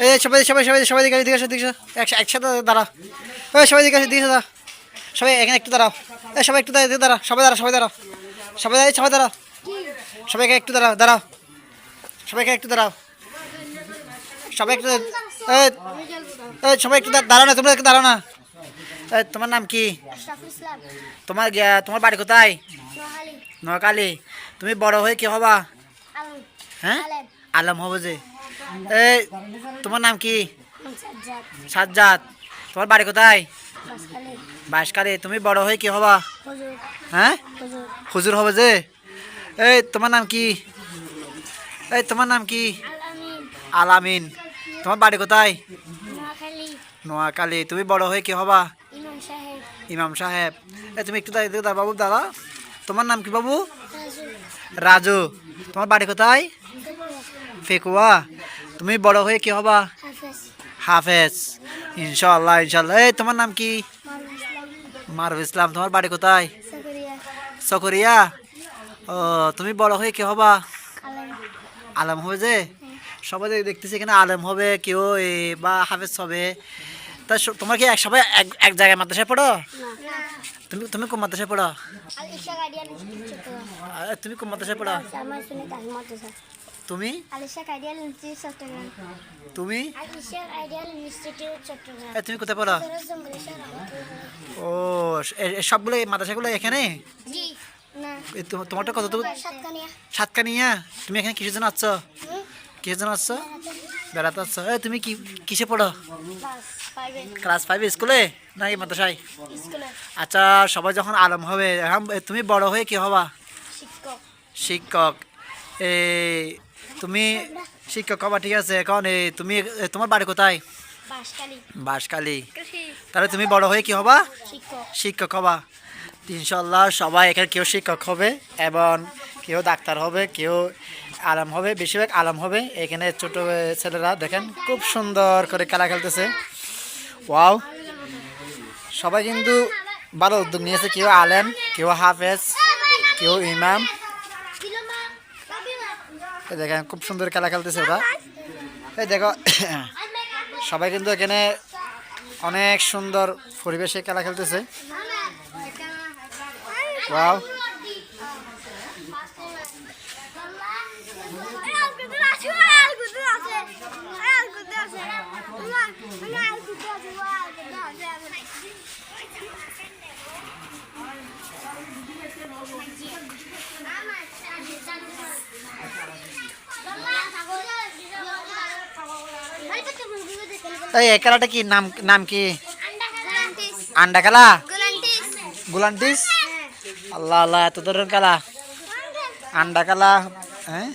এই সবাই সবাই সবাই সবাই দিকে আসো দিকে একসাথে দাঁড়াও। ওই সবাই দিকে আসো দিকে দাঁড়াও। সবাই এখানে একটু দাঁড়াও। এই সবাই একটু দাঁড়াও দাঁড়াও সবাই দাঁড়াও সবাই দাঁড়াও সবাই দাঁড়াও সবাই দাঁড়াও সবাইকে একটু দাঁড়াও দাঁড়াও সবাইকে একটু দাঁড়াও সবাই একটু এই এই সবাই একটু দাঁড়াও না তোমরা একটু দাঁড়াও না। এই তোমার নাম কি? তোমার তোমার বাড়ি কোথায়? নোয়াখালী। তুমি বড় হয়ে কি হবা? হ্যাঁ আলম হবে যে। এই তোমার নাম কি? সাজ্জাদ। তোমার বাড়ি কোথায়? বাঁশখালী। তুমি বড় হয়ে কি হবা? হ্যাঁ হুজুর হবে যে। এই তোমার নাম কি? এই তোমার নাম কি? আলামিন। তোমার বাড়ি কোথায়? নোয়াখালী। তুমি বড় হয়ে কি হবা? ইমাম সাহেব। এই তুমি একটু দাঁড়া বাবু দাদা। তোমার নাম কি বাবু? রাজু। তোমার বাড়ি কোথায়? ফেকুয়া। তুমি বড় হয়ে কি হবা? হাফেজ। ইনশাআল্লাহ ইনশাআল্লাহ। এই তোমার নাম কি? মারুফ ইসলাম। তোমার বাড়ি কোথায়? সকরিয়া। ও তুমি বড় হয়ে কি হবা? আলম হবে যে। সবাই দেখতেছি এখানে আলেম হবে কেউ বা হাফেজ হবে। তা তোমার কি সবাই এক জায়গায় মাদ্রাসায় পড়ো? তুমি তুমি কোন মাদ্রাসায় পড়ো? তুমি কোন মাদ্রাসায় পড়ো? তুমি তুমি তুমি কোথায় পড়ো? ও সবগুলো মাদ্রাসাগুলো এখানে? তোমারটা কত? সাতকানিয়া। তুমি এখানে কিসের জন্য আসছো? কিসের জন্য আসছো? বেড়াতে আসছো। তুমি কি কিসে পড়ো? ক্লাস 5 স্কুলে নাকি মাদ্রাসায়? আচ্ছা সবাই যখন আলম হবে এখন তুমি বড় হয়ে কি হবা? শিক্ষক। এই তুমি শিক্ষক হবা ঠিক আছে। এখন তুমি তোমার বাড়ি কোথায়? বাঁশখালী। তাহলে তুমি বড় হয়ে কি হবা? শিক্ষক হবা। ইনশাল্লাহ সবাই এখানে কেউ শিক্ষক হবে এবং কেউ ডাক্তার হবে কেউ আরাম হবে বেশিরভাগ আরাম হবে। এখানে ছোট ছেলেরা দেখেন খুব সুন্দর করে খেলা খেলতেছে। ওয়াও সবাই কিন্তু ভালো উদ্যোগ নিয়েছে। কেউ আলেম কেউ হাফেজ কেউ ইমাম। দেখেন খুব সুন্দর খেলা খেলতেছে ওরা। এই দেখো সবাই কিন্তু এখানে অনেক সুন্দর পরিবেশে খেলা খেলতেছে। ওয়াও এই খেলাটা কি নাম নাম কি? আন্ডা খেলা গুলান্টিস। আল্লাহ আল্লাহ এত ধরনের খেলা আন্ডা খেলা। হ্যাঁ